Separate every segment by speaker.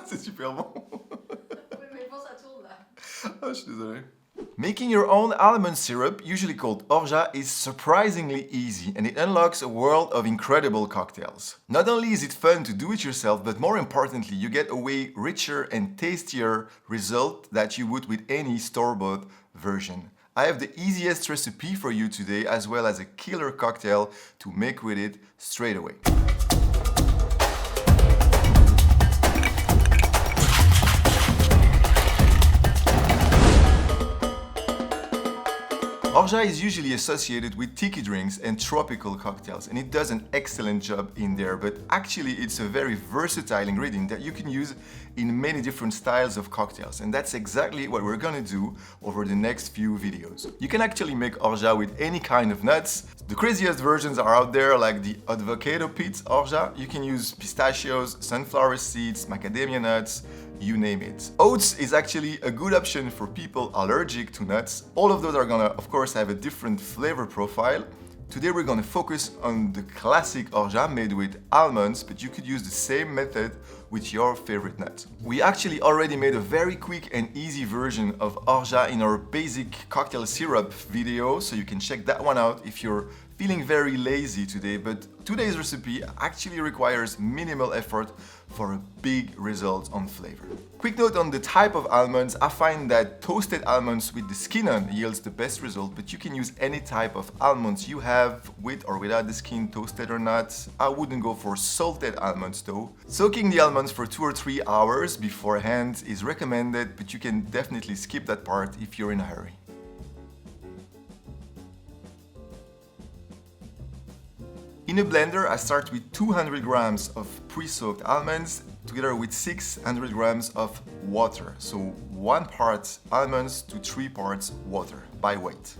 Speaker 1: C'est super bon.
Speaker 2: Oui, mais bon, ça tourne là.
Speaker 1: Ah, je suis désolé. Making your own almond syrup, usually called orgeat, is surprisingly easy and it unlocks a world of incredible cocktails. Not only is it fun to do it yourself, but more importantly, you get a way richer and tastier result that you would with any store-bought version. I have the easiest recipe for you today, as well as a killer cocktail to make with it straight away. Orgeat is usually associated with tiki drinks and tropical cocktails, and it does an excellent job in there, but actually it's a very versatile ingredient that you can use in many different styles of cocktails, and that's exactly what we're gonna do over the next few videos. You can actually make orgeat with any kind of nuts. The craziest versions are out there, like the avocado pit orgeat. You can use pistachios, sunflower seeds, macadamia nuts, you name it. Oats is actually a good option for people allergic to nuts. All of those are gonna, of course, have a different flavor profile. Today we're gonna focus on the classic orgeat made with almonds, but you could use the same method with your favorite nut. We actually already made a very quick and easy version of orgeat in our basic cocktail syrup video, so you can check that one out if you're feeling very lazy today, but today's recipe actually requires minimal effort for a big result on flavor. Quick note on the type of almonds. I find that toasted almonds with the skin on yields the best result, but you can use any type of almonds you have, with or without the skin, toasted or not. I wouldn't go for salted almonds though. Soaking the almonds for 2 or 3 hours beforehand is recommended, but you can definitely skip that part if you're in a hurry. In a blender, I start with 200 grams of pre-soaked almonds together with 600 grams of water. So 1 part almonds to 3 parts water by weight.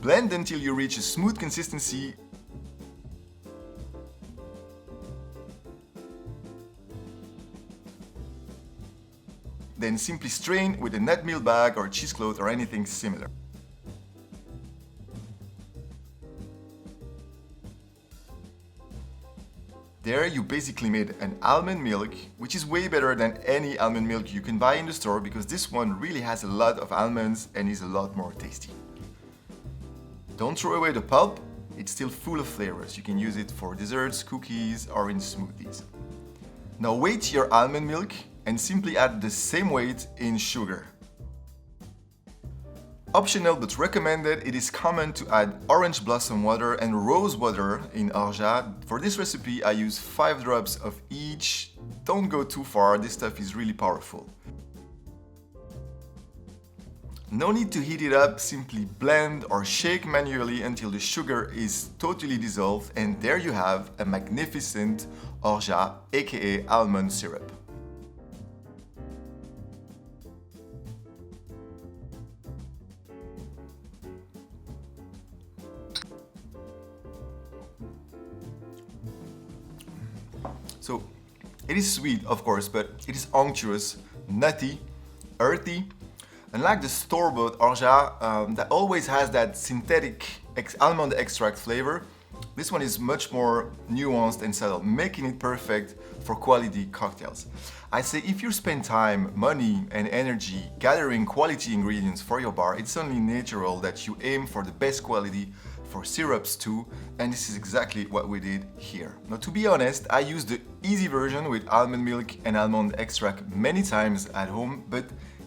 Speaker 1: Blend until you reach a smooth consistency. Then simply strain with a nut meal bag or cheesecloth or anything similar. There you basically made an almond milk, which is way better than any almond milk you can buy in the store, because this one really has a lot of almonds and is a lot more tasty. Don't throw away the pulp, it's still full of flavors. You can use it for desserts, cookies, or in smoothies. Now weight your almond milk and simply add the same weight in sugar. Optional but recommended, it is common to add orange blossom water and rose water in orgeat. For this recipe I use 5 drops of each. Don't go too far, this stuff is really powerful. No need to heat it up, simply blend or shake manually until the sugar is totally dissolved, and there you have a magnificent orgeat, aka almond syrup. So it is sweet, of course, but it is unctuous, nutty, earthy. Unlike the store-bought orgeat that always has that synthetic almond extract flavor, this one is much more nuanced and subtle, making it perfect for quality cocktails. I say if you spend time, money, and energy gathering quality ingredients for your bar, it's only natural that you aim for the best quality for syrups too, and this is exactly what we did here. Now, to be honest, I used the easy version with almond milk and almond extract many times at home, but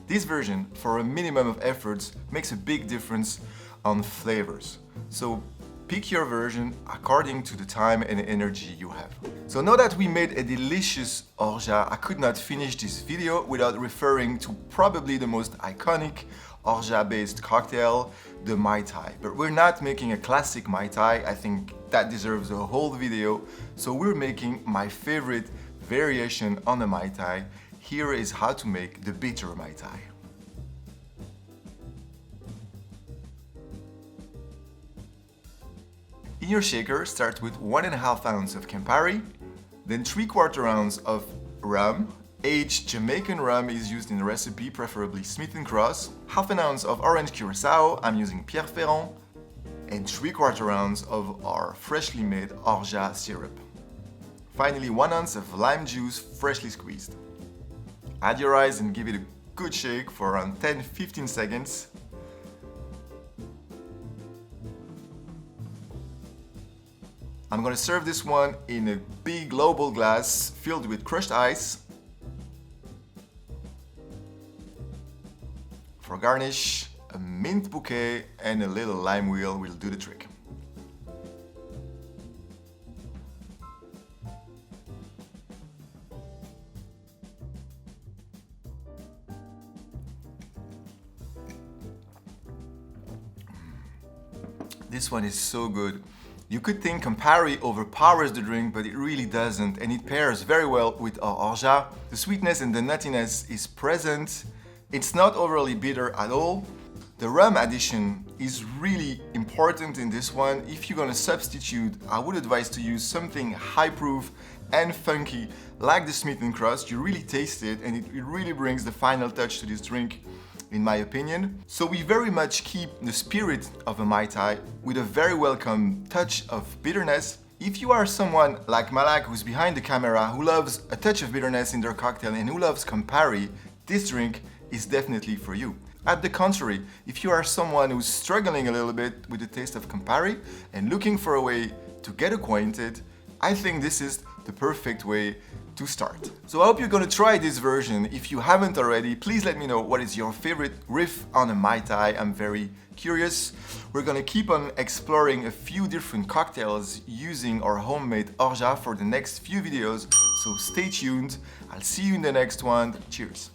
Speaker 1: this version, for a minimum of efforts, makes a big difference on flavors. So pick your version according to the time and energy you have. So now that we made a delicious orgeat, I could not finish this video without referring to probably the most iconic orgeat-based cocktail, the Mai Tai. But we're not making a classic Mai Tai, I think that deserves a whole video. So we're making my favorite variation on the Mai Tai. Here is how to make the Bitter Mai Tai. In your shaker, start with 1.5 ounces of Campari, then 3/4 ounce of rum. Aged Jamaican rum is used in the recipe, preferably Smith & Cross. 1/2 ounce of orange curacao, I'm using Pierre Ferrand, and 3/4 ounce of our freshly made orgeat syrup. Finally, 1 ounce of lime juice freshly squeezed. Add your ice and give it a good shake for around 10-15 seconds. I'm gonna serve this one in a big global glass filled with crushed ice. For garnish, a mint bouquet and a little lime wheel will do the trick. This one is so good. You could think Campari overpowers the drink, but it really doesn't, and it pairs very well with our Orgeat. The sweetness and the nuttiness is present. It's not overly bitter at all. The rum addition is really important in this one. If you're gonna substitute, I would advise to use something high proof and funky like the Smith & Cross. You really taste it, and it really brings the final touch to this drink, in my opinion. So we very much keep the spirit of a Mai Tai with a very welcome touch of bitterness. If you are someone like Malak, who's behind the camera, who loves a touch of bitterness in their cocktail and who loves Campari, this drink is definitely for you. At the contrary, if you are someone who's struggling a little bit with the taste of Campari and looking for a way to get acquainted, I think this is the perfect way to start. So I hope you're gonna try this version. If you haven't already, please let me know what is your favorite riff on a Mai Tai. I'm very curious. We're gonna keep on exploring a few different cocktails using our homemade Orgeat for the next few videos, so stay tuned. I'll see you in the next one. Cheers.